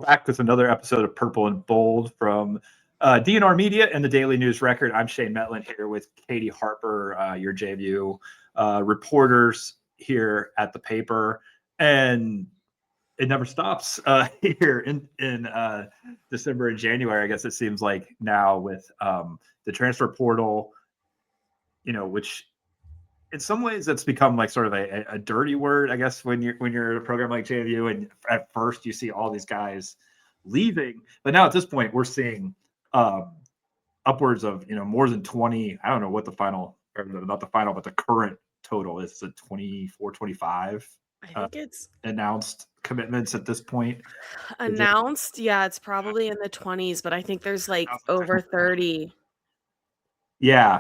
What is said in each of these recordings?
back with another episode of Purple and Bold from DNR Media and the Daily News Record. I'm Shane Metlin here with Katie Harper, your JVU reporters here at the paper. And it never stops here in December and January. I guess it seems like now with the transfer portal, which in some ways that's become like sort of a dirty word, I guess, when you're a program like JVU, and at first you see all these guys leaving, but now at this point we're seeing upwards of more than 20. I don't know what the final, or not the final, but the current total is, 24, 25. I think it's announced commitments at this point. announced. Yeah, it's probably in the 20s, but I think there's like over 30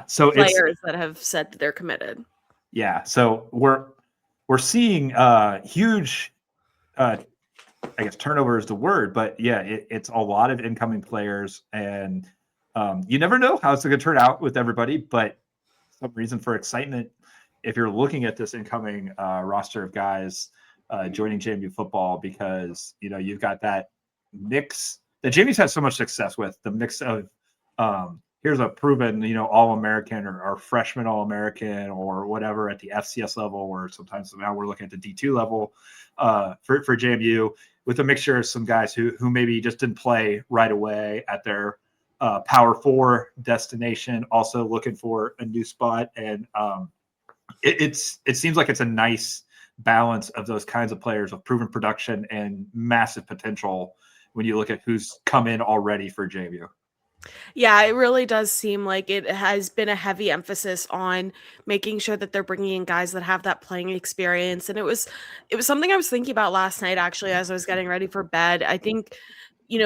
so players that have said that they're committed. Yeah, so we're seeing huge, I guess turnover is the word, but yeah, it's a lot of incoming players, and you never know how it's going to turn out with everybody, but some reason for excitement if you're looking at this incoming roster of guys joining JMU football, because you've got that mix that JMU's had so much success with, the mix of here's a proven, All-American or freshman All-American or whatever at the FCS level, or sometimes now we're looking at the D2 level for JMU, with a mixture of some guys who maybe just didn't play right away at their Power 4 destination, also looking for a new spot. And it seems like it's a nice balance of those kinds of players of proven production and massive potential when you look at who's come in already for JMU. Yeah, it really does seem like it has been a heavy emphasis on making sure that they're bringing in guys that have that playing experience. And it was something I was thinking about last night, actually, as I was getting ready for bed. I think,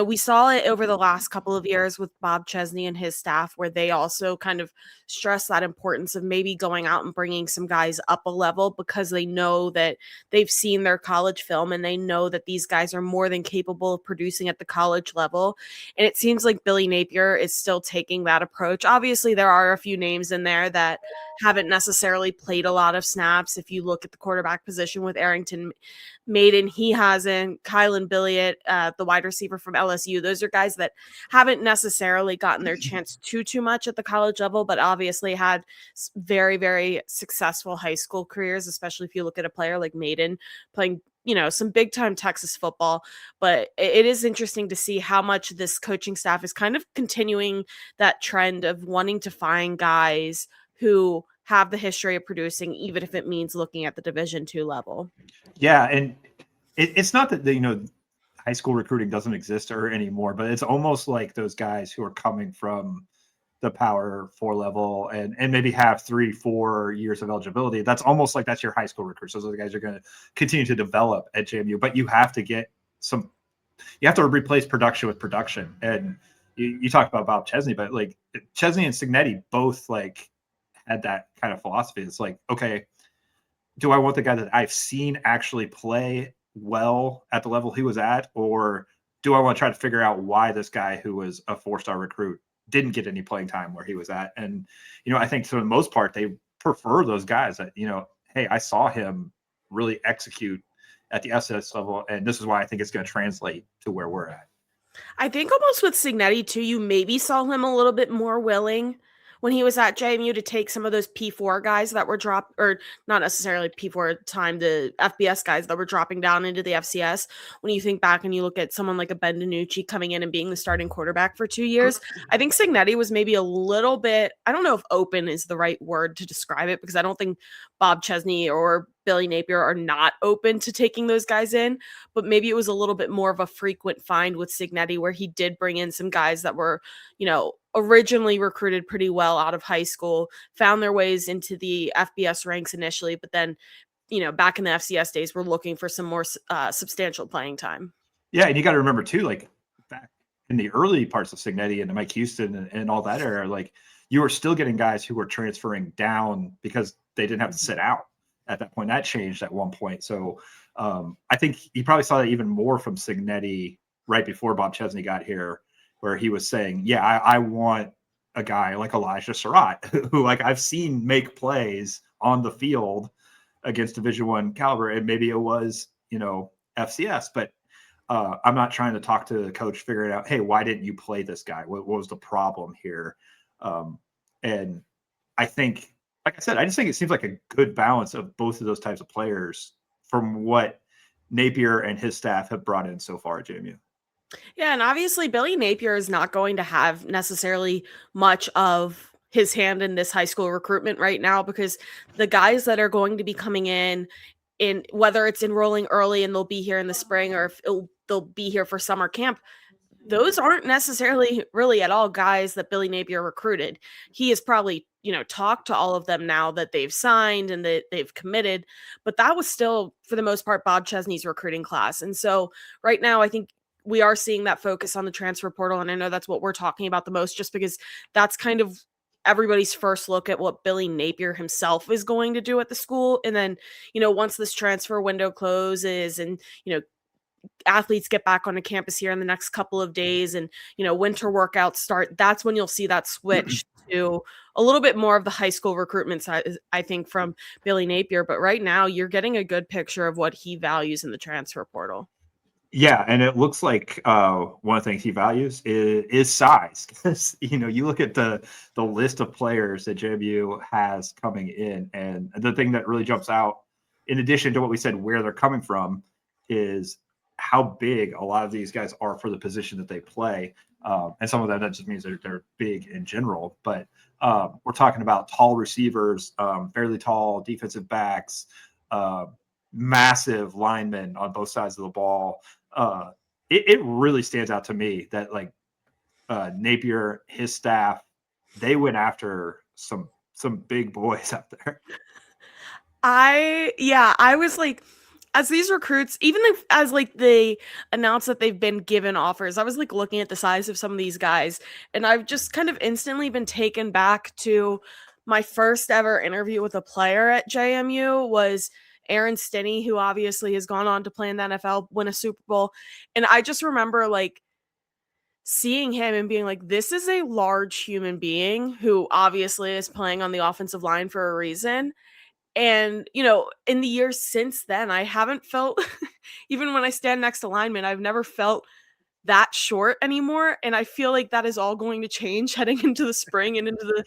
we saw it over the last couple of years with Bob Chesney and his staff, where they also kind of stress that importance of maybe going out and bringing some guys up a level, because they know that they've seen their college film and they know that these guys are more than capable of producing at the college level. And it seems like Billy Napier is still taking that approach. Obviously, there are a few names in there that haven't necessarily played a lot of snaps. If you look at the quarterback position with Arrington Maiden, he hasn't. Kylan Billiott, the wide receiver from LSU, those are guys that haven't necessarily gotten their chance too much at the college level, but obviously had very, very successful high school careers, especially if you look at a player like Maiden playing some big time Texas football. But it is interesting to see how much this coaching staff is kind of continuing that trend of wanting to find guys who have the history of producing, even if it means looking at the Division II level. Yeah, and it's not that high school recruiting doesn't exist anymore, but it's almost like those guys who are coming from the Power 4 level and maybe have 3-4 years of eligibility. That's almost like that's your high school recruits. Those are the guys you're going to continue to develop at JMU, but you have to replace production with production. And you talked about Bob Chesney, but like Chesney and Signetti both like had that kind of philosophy. It's like, okay, do I want the guy that I've seen actually play well at the level he was at, or do I want to try to figure out why this guy who was a 4-star recruit didn't get any playing time where he was at? And, I think for the most part, they prefer those guys that, hey, I saw him really execute at the FCS level, and this is why I think it's going to translate to where we're at. I think almost with Signetti too, you maybe saw him a little bit more willing when he was at JMU to take some of those P4 guys that were dropped, or not necessarily P4 time, the FBS guys that were dropping down into the FCS. When you think back and you look at someone like a Ben DiNucci coming in and being the starting quarterback for 2 years, I think Signetti was maybe a little bit, I don't know if open is the right word to describe it, because I don't think Bob Chesney or Billy Napier are not open to taking those guys in, but maybe it was a little bit more of a frequent find with Signetti, where he did bring in some guys that were, originally recruited pretty well out of high school, found their ways into the FBS ranks initially, but then, back in the FCS days, we're looking for some more substantial playing time. Yeah, and you got to remember too, like back in the early parts of Signetti and Mike Houston and all that era, like you were still getting guys who were transferring down because they didn't have to sit out at that point. That changed at one point. So I think you probably saw that even more from Signetti right before Bob Chesney got here, where he was saying, yeah, I want a guy like Elijah Surratt, who like I've seen make plays on the field against Division I caliber, and maybe it was, FCS, but I'm not trying to talk to the coach, figuring out, hey, why didn't you play this guy? What was the problem here? And I think, like I said, I just think it seems like a good balance of both of those types of players from what Napier and his staff have brought in so far at JMU. Yeah, and obviously Billy Napier is not going to have necessarily much of his hand in this high school recruitment right now, because the guys that are going to be coming in whether it's enrolling early and they'll be here in the spring, or if they'll be here for summer camp, those aren't necessarily really at all guys that Billy Napier recruited. He has probably, talked to all of them now that they've signed and that they've committed, but that was still, for the most part, Bob Chesney's recruiting class. And so right now, I think we are seeing that focus on the transfer portal. And I know that's what we're talking about the most, just because that's kind of everybody's first look at what Billy Napier himself is going to do at the school. And then, once this transfer window closes and, athletes get back onto campus here in the next couple of days and winter workouts start, that's when you'll see that switch to a little bit more of the high school recruitment side, I think, from Billy Napier. But right now you're getting a good picture of what he values in the transfer portal. Yeah, and it looks like one of the things he values is size. Because you look at the list of players that JMU has coming in, and the thing that really jumps out, in addition to what we said, where they're coming from, is how big a lot of these guys are for the position that they play. And some of that just means they're big in general. But we're talking about tall receivers, fairly tall defensive backs, massive linemen on both sides of the ball. It really stands out to me that Napier, his staff, they went after some big boys out there. I was like, as these recruits, even if, as they announce that they've been given offers, I was looking at the size of some of these guys, and I've just kind of instantly been taken back to my first ever interview with a player at JMU was Aaron Stinney, who obviously has gone on to play in the NFL, win a Super Bowl. And I just remember seeing him and being like, this is a large human being who obviously is playing on the offensive line for a reason. And, in the years since then, I haven't felt, even when I stand next to linemen, I've never felt that short anymore. And I feel like that is all going to change heading into the spring and into the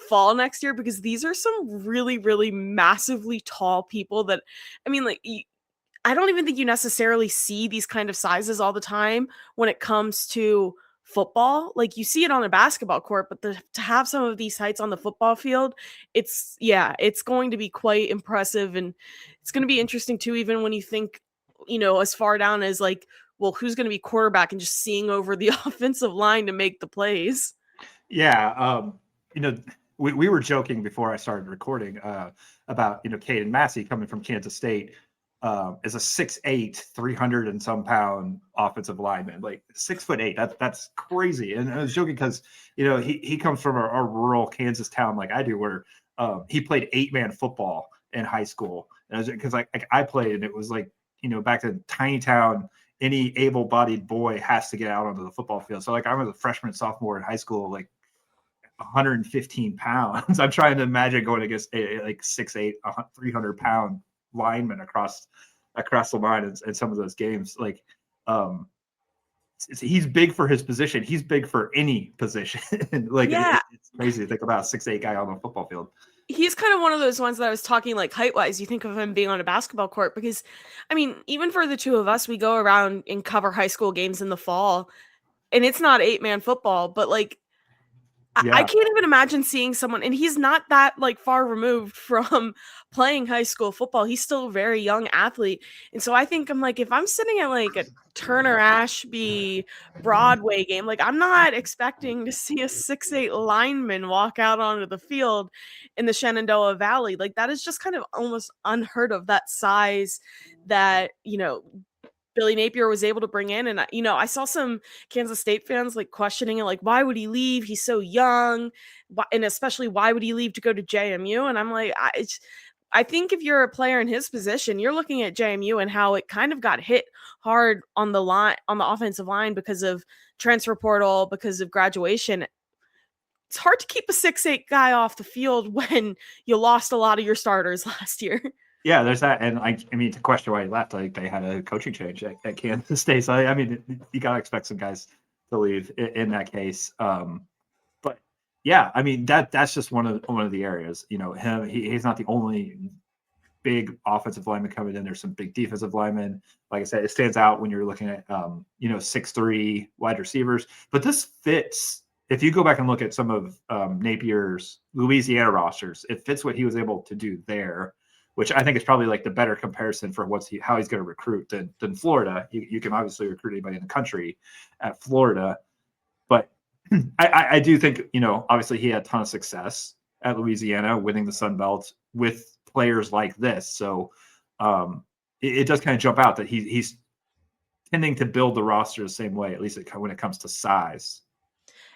fall next year, because these are some really, really massively tall people that, I mean, I don't even think you necessarily see these kind of sizes all the time when it comes to football. You see it on a basketball court, but to have some of these heights on the football field, it's going to be quite impressive. And it's going to be interesting too, even when you think, as far down as well, who's going to be quarterback and just seeing over the offensive line to make the plays. Yeah. We were joking before I started recording about, Caden Massey coming from Kansas State is a 6'8", 300 and some pound offensive lineman, 6'8". That's crazy. And I was joking because, he comes from a rural Kansas town like I do, where he played 8-man football in high school. Because I played, and it was back in tiny town, any able-bodied boy has to get out onto the football field. So I was a freshman, sophomore in high school, 115 pounds. I'm trying to imagine going against a 6'8", 300-pound lineman across the line in some of those games. He's big for his position. He's big for any position. Yeah. It's crazy to think about a 6'8" guy on the football field. He's kind of one of those ones that I was talking height-wise, you think of him being on a basketball court, because, I mean, even for the two of us, we go around and cover high school games in the fall, and it's not 8-man football, but I can't even imagine seeing someone, and he's not that far removed from playing high school football. He's still a very young athlete. And so I think I'm if I'm sitting at a Turner Ashby Broadway game, I'm not expecting to see a 6'8" lineman walk out onto the field in the Shenandoah Valley. That is just kind of almost unheard of, that size that, Billy Napier was able to bring in. And, I saw some Kansas State fans questioning it, why would he leave? He's so young. And especially, why would he leave to go to JMU? And I'm I think if you're a player in his position, you're looking at JMU and how it kind of got hit hard on the line, on the offensive line, because of transfer portal, because of graduation. It's hard to keep a 6'8" guy off the field when you lost a lot of your starters last year. Yeah, there's that, and I mean, to question why he left, like they had a coaching change at Kansas State, so I mean, you gotta expect some guys to leave in that case. But yeah, I mean that's just one of the areas. You know, he's not the only big offensive lineman coming in. There's some big defensive linemen. Like I said, it stands out when you're looking at 6'3" wide receivers. But this fits. If you go back and look at some of Napier's Louisiana rosters, it fits what he was able to do there, which I think is probably like the better comparison for how he's going to recruit than Florida. You can obviously recruit anybody in the country at Florida, but I do think, obviously he had a ton of success at Louisiana, winning the Sun Belt with players like this. So it does kind of jump out that he's tending to build the roster the same way, at least when it comes to size.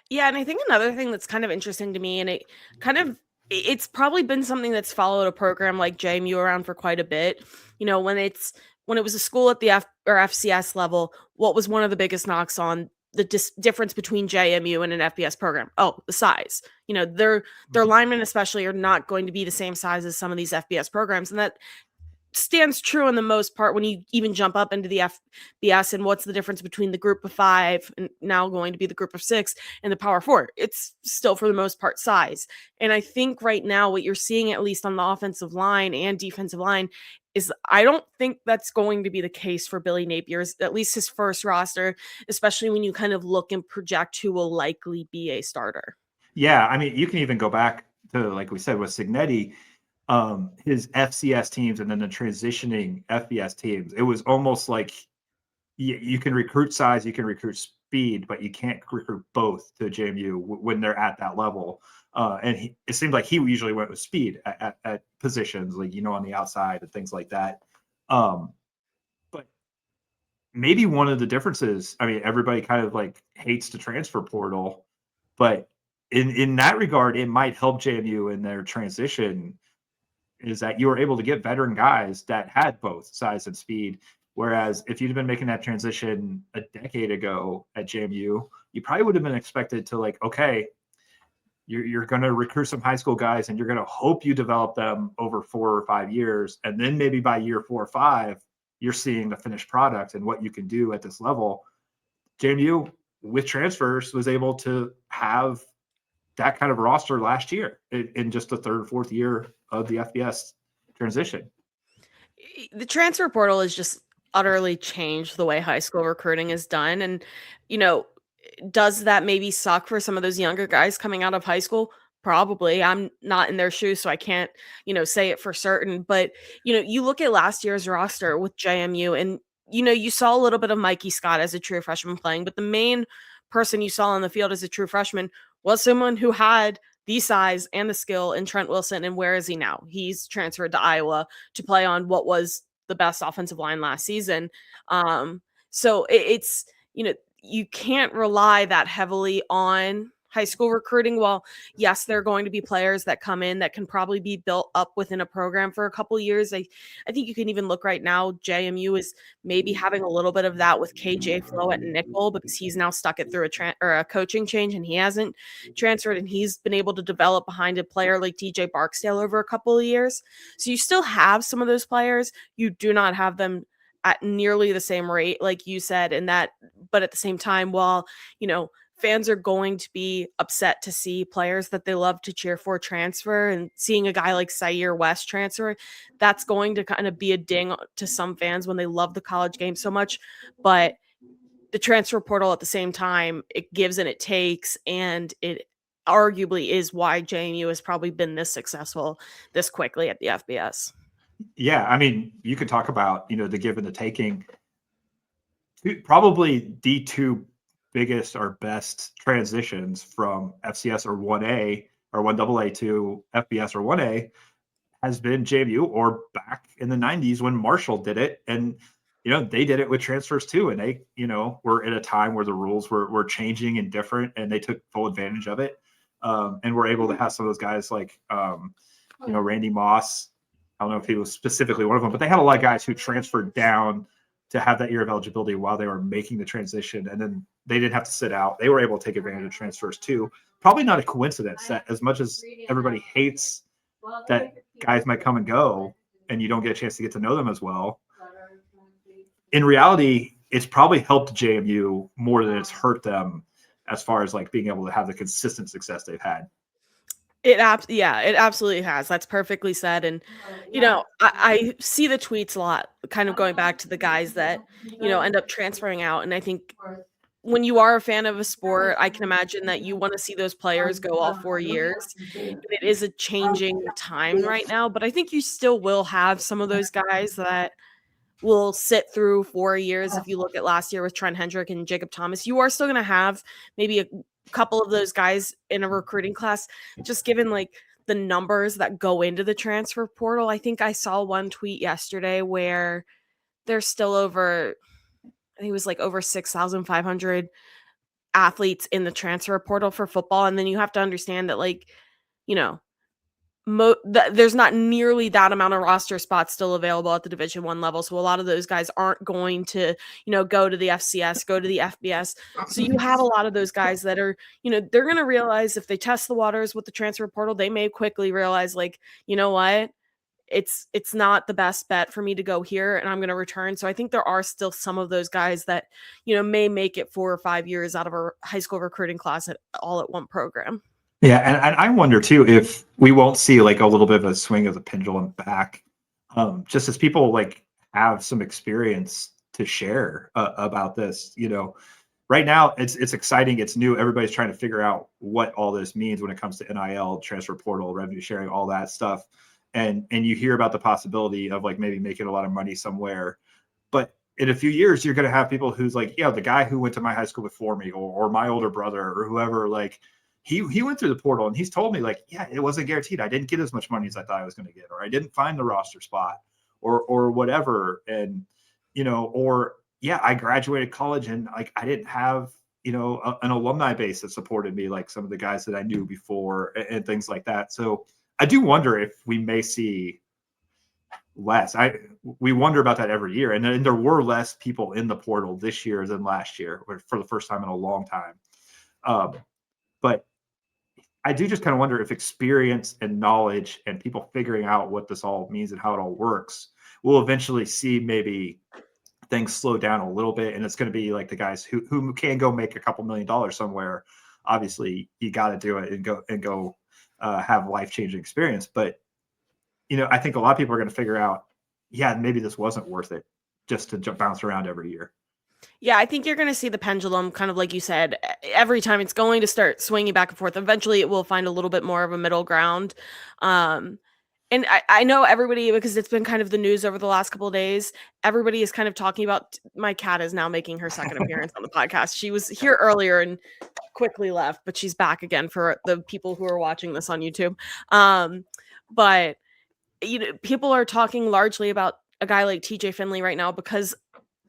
Yeah, and I think another thing that's kind of interesting to me, and it's probably been something that's followed a program like JMU around for quite a bit. When it was a school at the FCS level, what was one of the biggest knocks on the difference between JMU and an FBS program? Oh, the size. Their linemen especially are not going to be the same size as some of these FBS programs, and that stands true in the most part when you even jump up into the FBS. And what's the difference between the group of 5 and now going to be the group of 6 and the power 4? It's still for the most part size. And I think right now what you're seeing, at least on the offensive line and defensive line, is I don't think that's going to be the case for Billy Napier's, at least his first roster, especially when you kind of look and project who will likely be a starter. Yeah, I mean, you can even go back to, like we said, with Signetti, his FCS teams and then the transitioning FBS teams. It was almost like you can recruit size, you can recruit speed, but you can't recruit both to JMU when they're at that level. And it seemed like he usually went with speed at positions, like, on the outside and things like that. But maybe one of the differences, I mean, everybody kind of like hates the transfer portal, but in that regard, it might help JMU in their transition, is that you were able to get veteran guys that had both size and speed. Whereas if you'd been making that transition a decade ago at JMU, you probably would have been expected to, like, okay, you're going to recruit some high school guys and you're going to hope you develop them over 4 or 5 years. And then maybe by year 4 or 5, you're seeing the finished product and what you can do at this level. JMU with transfers was able to have that kind of roster last year in just the 3rd, 4th year of the FBS transition. The transfer portal has just utterly changed the way high school recruiting is done. And, does that maybe suck for some of those younger guys coming out of high school? Probably. I'm not in their shoes, so I can't, say it for certain. But, you look at last year's roster with JMU and, you saw a little bit of Mikey Scott as a true freshman playing, but the main person you saw on the field as a true freshman was someone who had the size and the skill in Trent Wilson. And where is he now? He's transferred to Iowa to play on what was the best offensive line last season. So it's, you can't rely that heavily on high school recruiting. While yes, there are going to be players that come in that can probably be built up within a program for a couple of years. I think you can even look right now, JMU is maybe having a little bit of that with KJ Flo at nickel, because he's now stuck it through a coaching change and he hasn't transferred, and he's been able to develop behind a player like DJ Barksdale over a couple of years. So you still have some of those players. You do not have them at nearly the same rate, like you said, but at the same time, while, fans are going to be upset to see players that they love to cheer for transfer, and seeing a guy like Sayer West transfer, that's going to kind of be a ding to some fans when they love the college game so much. But the transfer portal at the same time, it gives and it takes, and it arguably is why JMU has probably been this successful this quickly at the FBS. Yeah, I mean, you could talk about, the give and the taking. Probably the 2 biggest or best transitions from FCS or 1A or 1AA to FBS or 1A has been JMU, or back in the 90s when Marshall did it. And, they did it with transfers too. And they, were at a time where the rules were changing and different, and they took full advantage of it. And were able to have some of those guys like, Randy Moss. I don't know if he was specifically one of them, but they had a lot of guys who transferred down to have that year of eligibility while they were making the transition. And then they didn't have to sit out. They were able to take advantage of transfers too. Probably not a coincidence that, as much as everybody hates that guys might come and go, and you don't get a chance to get to know them as well. In reality, it's probably helped JMU more than it's hurt them as far as like being able to have the consistent success they've had. It absolutely has. That's perfectly said. And, I see the tweets a lot, kind of going back to the guys that, end up transferring out. And I think when you are a fan of a sport, I can imagine that you want to see those players go all 4 years. And it is a changing time right now, but I think you still will have some of those guys that will sit through 4 years. If you look at last year with Trent Hendrick and Jacob Thomas, you are still going to have maybe a couple of those guys in a recruiting class, just given like the numbers that go into the transfer portal. I think I saw one tweet yesterday where there's still over, I think it was like over 6,500 athletes in the transfer portal for football. And then you have to understand that, like, you know, there's not nearly that amount of roster spots still available at the Division I level. So a lot of those guys aren't going to, go to the FCS, go to the FBS. So you have a lot of those guys that are, they're going to realize if they test the waters with the transfer portal, they may quickly realize, like, you know what? It's not the best bet for me to go here, and I'm going to return. So I think there are still some of those guys that, may make it 4 or 5 years out of a high school recruiting class all at one program. Yeah, and I wonder too if we won't see like a little bit of a swing of the pendulum back, just as people like have some experience to share about this. Right now it's exciting, it's new. Everybody's trying to figure out what all this means when it comes to NIL, transfer portal, revenue sharing, all that stuff. And you hear about the possibility of like maybe making a lot of money somewhere, but in a few years you're going to have people who's like, the guy who went to my high school before me, or my older brother, or whoever, like. He went through the portal and he's told me like, it wasn't guaranteed. I didn't get as much money as I thought I was going to get, or I didn't find the roster spot, or whatever. And, I graduated college and like, I didn't have, an alumni base that supported me, like some of the guys that I knew before and things like that. So I do wonder if we may see less. We wonder about that every year. And then there were less people in the portal this year than last year, or for the first time in a long time. But I do just kind of wonder if experience and knowledge and people figuring out what this all means and how it all works will eventually see maybe things slow down a little bit. And it's going to be like the guys who can go make a couple $1 million somewhere. Obviously, you got to do it and go have life-changing experience. But, I think a lot of people are going to figure out, maybe this wasn't worth it just to bounce around every year. Yeah, I think you're going to see the pendulum, kind of like you said, every time it's going to start swinging back and forth. Eventually, it will find a little bit more of a middle ground. And I know everybody, because it's been kind of the news over the last couple of days, everybody is kind of talking about, my cat is now making her second appearance on the podcast. She was here earlier and quickly left, but she's back again for the people who are watching this on YouTube. But, people are talking largely about a guy like TJ Finley right now because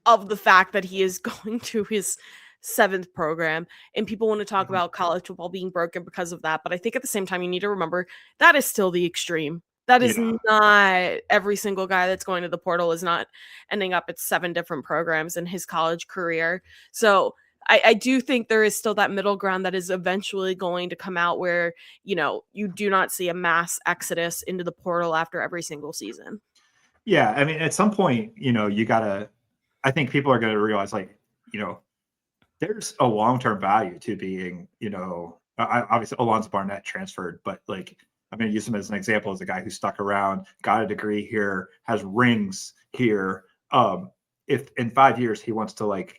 of the fact that he is going to his 7th program, and people want to talk about college football being broken because of that. But I think at the same time, you need to remember that is still the extreme. That is not every single guy that's going to the portal is not ending up at 7 different programs in his college career. So I do think there is still that middle ground that is eventually going to come out where, you do not see a mass exodus into the portal after every single season. Yeah. I mean, at some point, I think people are going to realize, like, there's a long-term value to being, obviously Alonzo Barnett transferred, but like, I'm going to use him as an example as a guy who stuck around, got a degree here, has rings here. If in 5 years he wants to like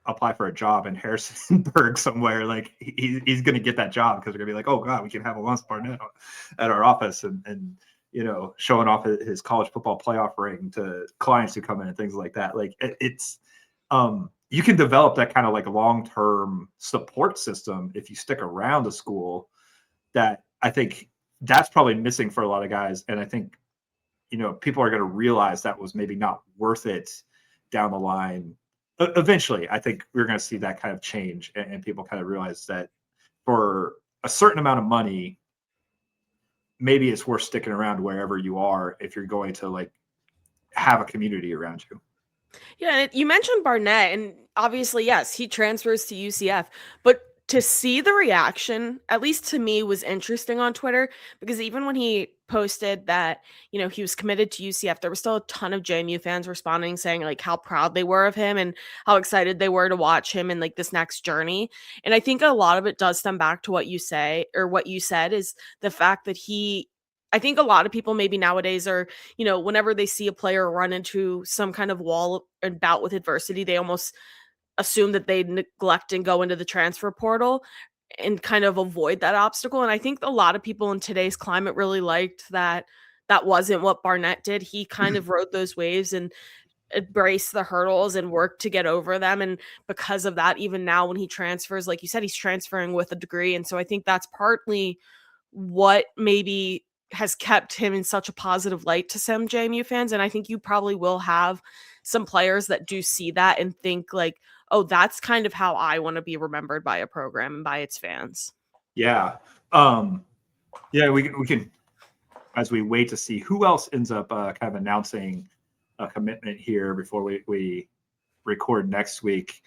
apply for a job in Harrisonburg somewhere, like he's going to get that job because they're going to be like, oh God, we can have Alonzo Barnett at our office and showing off his college football playoff ring to clients who come in and things like that. Like it's, you can develop that kind of like long-term support system if you stick around the school. That I think that's probably missing for a lot of guys. And I think, people are going to realize that was maybe not worth it down the line. Eventually, I think we're going to see that kind of change and people kind of realize that for a certain amount of money, maybe it's worth sticking around wherever you are if you're going to like have a community around you. Yeah, you mentioned Barnett, and obviously, yes, he transfers to UCF, but to see the reaction, at least to me, was interesting on Twitter, because even when he posted that, he was committed to UCF, there was still a ton of JMU fans responding saying like how proud they were of him and how excited they were to watch him in like this next journey. And I think a lot of it does stem back to what you say, or what you said, is the fact that I think a lot of people maybe nowadays are, whenever they see a player run into some kind of wall and bout with adversity, they almost assume that they neglect and go into the transfer portal and kind of avoid that obstacle. And I think a lot of people in today's climate really liked that that wasn't what Barnett did. He kind of rode those waves and embraced the hurdles and worked to get over them. And because of that, even now when he transfers, like you said, he's transferring with a degree. And so I think that's partly what maybe has kept him in such a positive light to some JMU fans. And I think you probably will have some players that do see that and think like, oh, that's kind of how I want to be remembered by a program and by its fans. Yeah. Yeah, we can, as we wait to see who else ends up kind of announcing a commitment here before we record next week,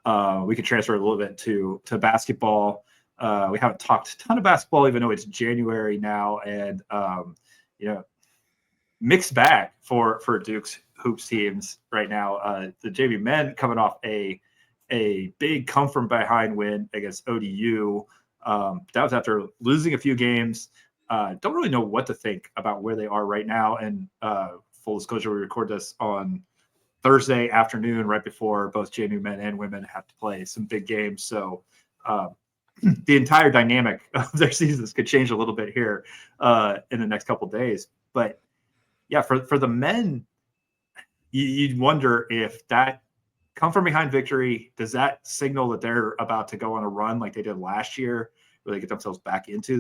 we could transfer a little bit to basketball. We haven't talked a ton of basketball, even though it's January now, and mixed bag for Duke's hoops teams right now. The JV men coming off a big come from behind win against ODU. That was after losing a few games. Don't really know what to think about where they are right now. And full disclosure, we record this on Thursday afternoon, right before both JV men and women have to play some big games. So the entire dynamic of their seasons could change a little bit here in the next couple of days. But yeah, for the men, you'd wonder if that come from behind victory, does that signal that they're about to go on a run like they did last year, where they get themselves back into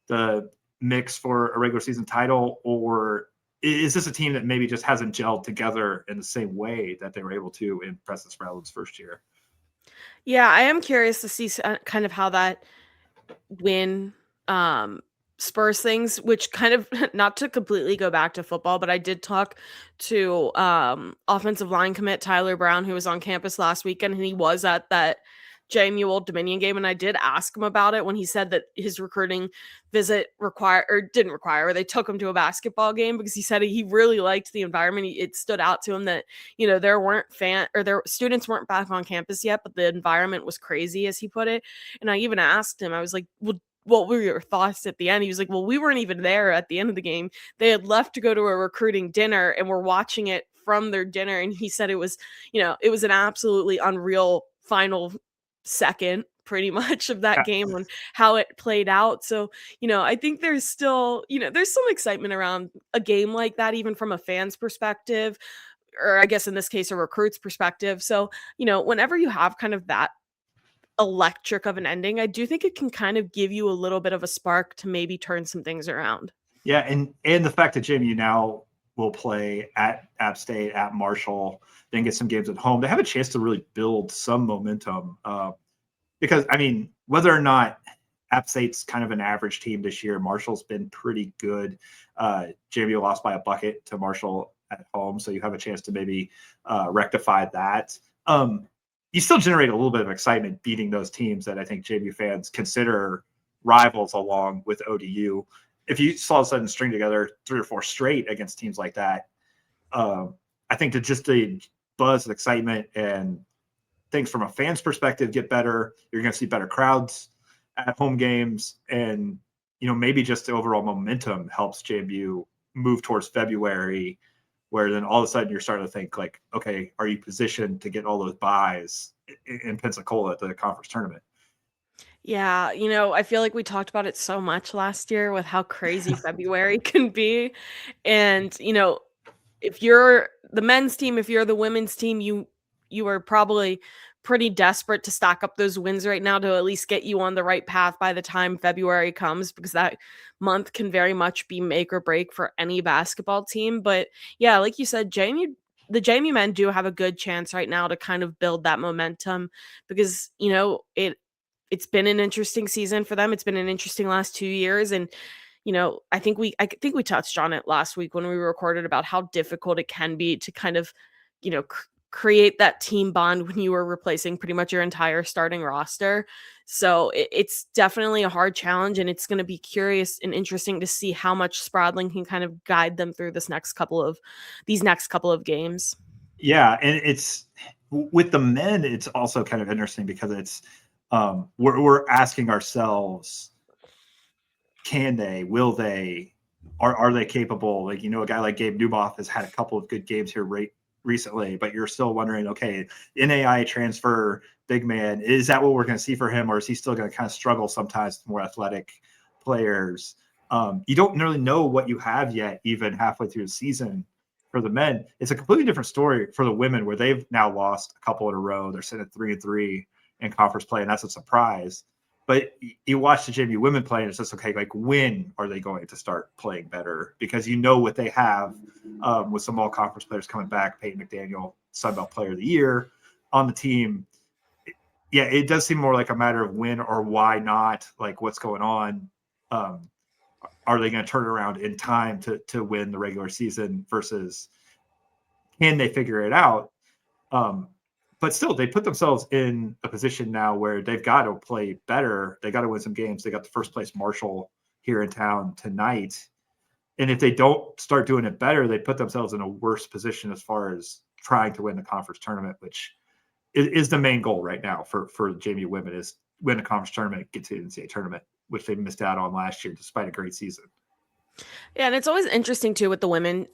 the mix for a regular season title? Or is this a team that maybe just hasn't gelled together in the same way that they were able to in Preston Sproul's first year? Yeah, I am curious to see kind of how that win spurs things, which kind of not to completely go back to football, but I did talk to offensive line commit Tyler Brown, who was on campus last weekend, and he was at that JMU Old Dominion game, and I did ask him about it when he said that his recruiting visit didn't require, or they took him to a basketball game, because he said he really liked the environment. It stood out to him that there weren't their students weren't back on campus yet, but the environment was crazy, as he put it. And I even asked him, I was like, well, what were your thoughts at the end? He was like, well, we weren't even there at the end of the game. They had left to go to a recruiting dinner and were watching it from their dinner. And he said it was an absolutely unreal final second pretty much of that game on how it played out. So, I think there's still, there's some excitement around a game like that, even from a fan's perspective, or I guess in this case, a recruit's perspective. So, whenever you have kind of that electric of an ending, I do think it can kind of give you a little bit of a spark to maybe turn some things around. Yeah, and the fact that JMU now will play at App State, at Marshall, then get some games at home, they have a chance to really build some momentum. Because, I mean, whether or not App State's kind of an average team this year, Marshall's been pretty good. JMU lost by a bucket to Marshall at home, so you have a chance to maybe rectify that. You still generate a little bit of excitement beating those teams that I think JMU fans consider rivals along with ODU. If you all of a sudden string together 3 or 4 straight against teams like that, I think that just the buzz and excitement and things from a fan's perspective get better. You're going to see better crowds at home games, and maybe just the overall momentum helps JMU move towards February, where then all of a sudden you're starting to think like, okay, are you positioned to get all those buys in Pensacola at the conference tournament? Yeah, I feel like we talked about it so much last year with how crazy February can be. And, if you're the men's team, if you're the women's team, you are probably pretty desperate to stack up those wins right now to at least get you on the right path by the time February comes, because that month can very much be make or break for any basketball team. But yeah, like you said, the JMU men do have a good chance right now to kind of build that momentum, because it's been an interesting season for them. It's been an interesting last 2 years. And, I think we touched on it last week when we recorded about how difficult it can be to kind of, create that team bond when you were replacing pretty much your entire starting roster. So it's definitely a hard challenge, and it's going to be curious and interesting to see how much Spradling can kind of guide them through these next couple of games. Yeah, and it's with the men, it's also kind of interesting because it's we're asking ourselves, can they, will they, are they capable? Like, a guy like Gabe Newmoth has had a couple of good games here recently, but you're still wondering, okay, NAI transfer, big man, is that what we're going to see for him, or is he still going to kind of struggle sometimes with more athletic players? You don't really know what you have yet, even halfway through the season. For the men, it's a completely different story for the women, where they've now lost a couple in a row. They're sitting at 3-3 in conference play, and that's a surprise. But you watch the JMU women play, and it's just, okay, like, when are they going to start playing better? Because what they have with some all-conference players coming back, Peyton McDaniel, Sunbelt Player of the Year on the team. Yeah, it does seem more like a matter of when or why not, like, what's going on. Are they going to turn around in time to win the regular season versus can they figure it out? But still, they put themselves in a position now where they've got to play better. They got to win some games. They got the first place Marshall here in town tonight. And if they don't start doing it better, they put themselves in a worse position as far as trying to win the conference tournament, which is the main goal right now for JMU women, is win the conference tournament, get to the NCAA tournament, which they missed out on last year despite a great season. Yeah, and it's always interesting too with the women's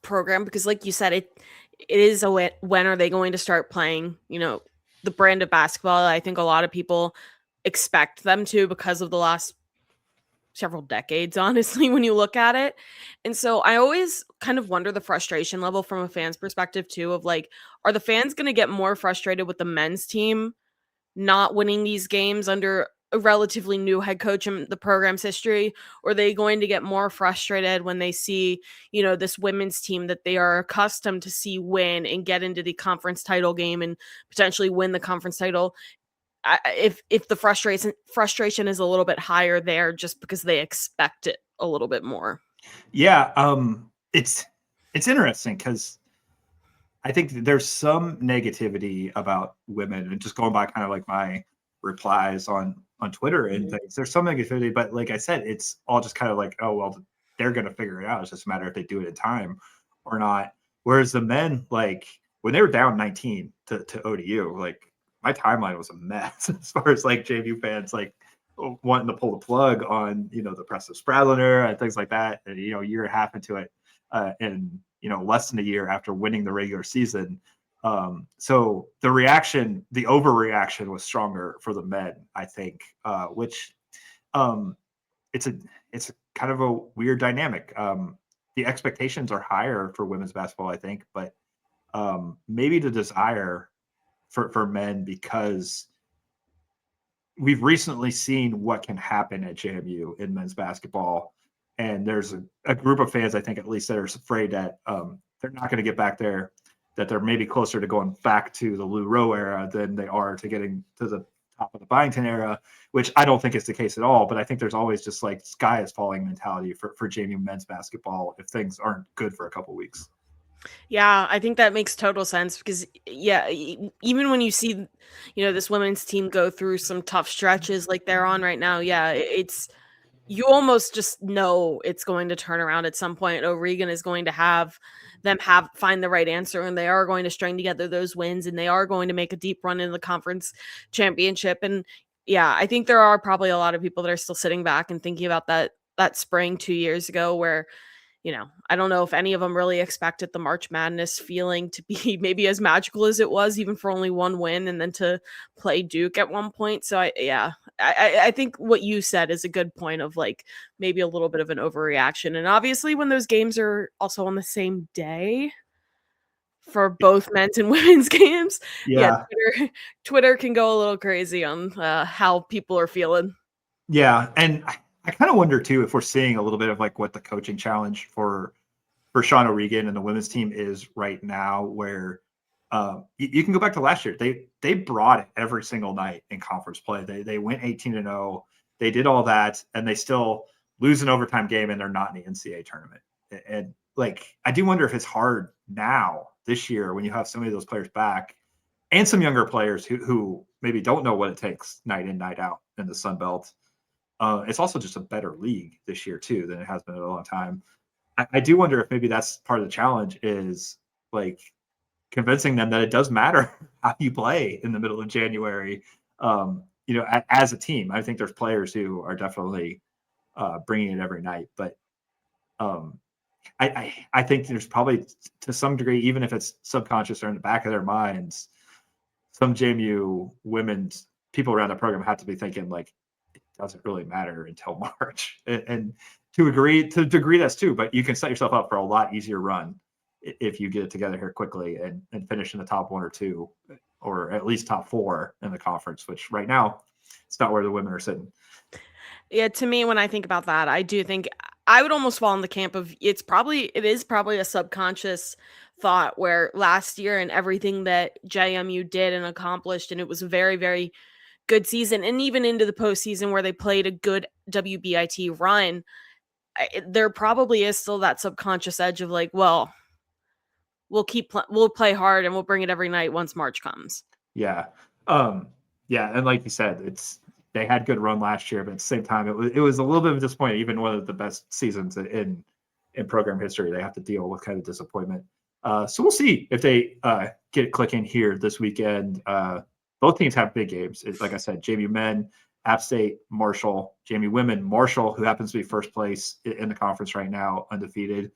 program, because like you said, it is when are they going to start playing, the brand of basketball I think a lot of people expect them to, because of the last several decades, honestly, when you look at it. And so I always kind of wonder the frustration level from a fan's perspective too, of like, are the fans going to get more frustrated with the men's team not winning these games under a relatively new head coach in the program's history? Or are they going to get more frustrated when they see, this women's team that they are accustomed to see win and get into the conference title game and potentially win the conference title? If the frustration is a little bit higher there, just because they expect it a little bit more. Yeah, it's interesting because I think there's some negativity about women, and just going by kind of like my replies on Twitter and things. There's some negativity, but like I said, it's all just kind of like, oh well, they're going to figure it out. It's just a matter if they do it in time or not. Whereas the men, like when they were down 19 to ODU, like my timeline was a mess as far as like JV fans like wanting to pull the plug on the Preston Spradliner and things like that. And a year and a half into it, and less than a year after winning the regular season. So the overreaction was stronger for the men, I think, which it's a kind of a weird dynamic. The expectations are higher for women's basketball, I think, but maybe the desire for men, because we've recently seen what can happen at JMU in men's basketball. And there's a group of fans, I think, at least, that are afraid that they're not going to get back there, that they're maybe closer to going back to the Lou Rowe era than they are to getting to the top of the Byington era, which I don't think is the case at all. But I think there's always just like sky is falling mentality for JMU men's basketball if things aren't good for a couple of weeks. Yeah, I think that makes total sense, because even when you see, this women's team go through some tough stretches like they're on right now, it's you almost just know it's going to turn around at some point. O'Regan is going to have them find the right answer, and they are going to string together those wins, and they are going to make a deep run in the conference championship. And yeah, I think there are probably a lot of people that are still sitting back and thinking about that spring 2 years ago, where I don't know if any of them really expected the March Madness feeling to be maybe as magical as it was, even for only one win, and then to play Duke at one point. So I think what you said is a good point of like maybe a little bit of an overreaction. And obviously when those games are also on the same day for both men's and women's games, Yeah. Twitter can go a little crazy on how people are feeling. Yeah. And I kind of wonder too if we're seeing a little bit of like what the coaching challenge for Sean O'Regan and the women's team is right now, where you can go back to last year. They brought it every single night in conference play. They went 18-0. They did all that, and they still lose an overtime game, and they're not in the NCAA tournament. And like, I do wonder if it's hard now this year when you have so many of those players back and some younger players who maybe don't know what it takes night in, night out in the Sun Belt. It's also just a better league this year too than it has been in a long time. I do wonder if maybe that's part of the challenge is like convincing them that it does matter how you play in the middle of January. As a team, I think there's players who are definitely bringing it every night, but I think there's probably to some degree, even if it's subconscious or in the back of their minds, some JMU women's people around the program have to be thinking like it doesn't really matter until March, and to a degree that's true, but you can set yourself up for a lot easier run if you get it together here quickly and finish in the top 1 or 2, or at least top 4 in the conference, which right now it's not where the women are sitting. Yeah, to me, when I think about that, I do think I would almost fall in the camp of it is probably a subconscious thought where last year and everything that JMU did and accomplished, and it was a very, very good season, and even into the postseason where they played a good WBIT run, there probably is still that subconscious edge of like, well, we'll play hard and we'll bring it every night once March comes. Yeah. And like you said, they had good run last year, but at the same time, it was a little bit of a disappointment. Even one of the best seasons in program history, they have to deal with kind of disappointment. So we'll see if they get clicking here this weekend. Both teams have big games. It's, like I said, JMU men, App State, Marshall, JMU women, Marshall, who happens to be first place in the conference right now, undefeated,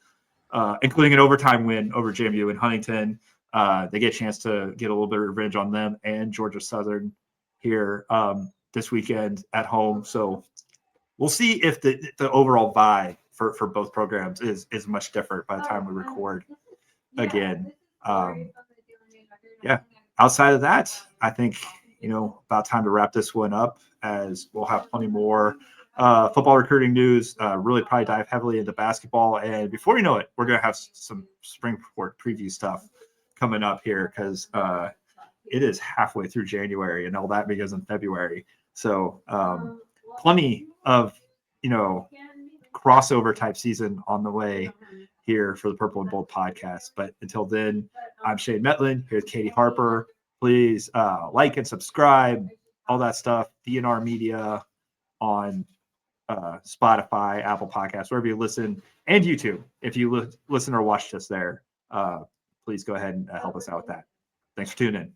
including an overtime win over JMU in Huntington. They get a chance to get a little bit of revenge on them and Georgia Southern here this weekend at home. So we'll see if the overall vibe for both programs is much different by the time we record again. Outside of that, I think, about time to wrap this one up, as we'll have plenty more football recruiting news, really probably dive heavily into basketball. And before you know it, we're going to have some spring sport preview stuff coming up here, because it is halfway through January and all that begins in February. So plenty of, crossover type season on the way here for the Purple and Bold podcast. But until then, I'm Shane Metlin. Here's Katie Harper. Please like and subscribe, all that stuff. DNR Media on Spotify, Apple Podcasts, wherever you listen, and YouTube. If you listen or watch us there, please go ahead and help us out with that. Thanks for tuning in.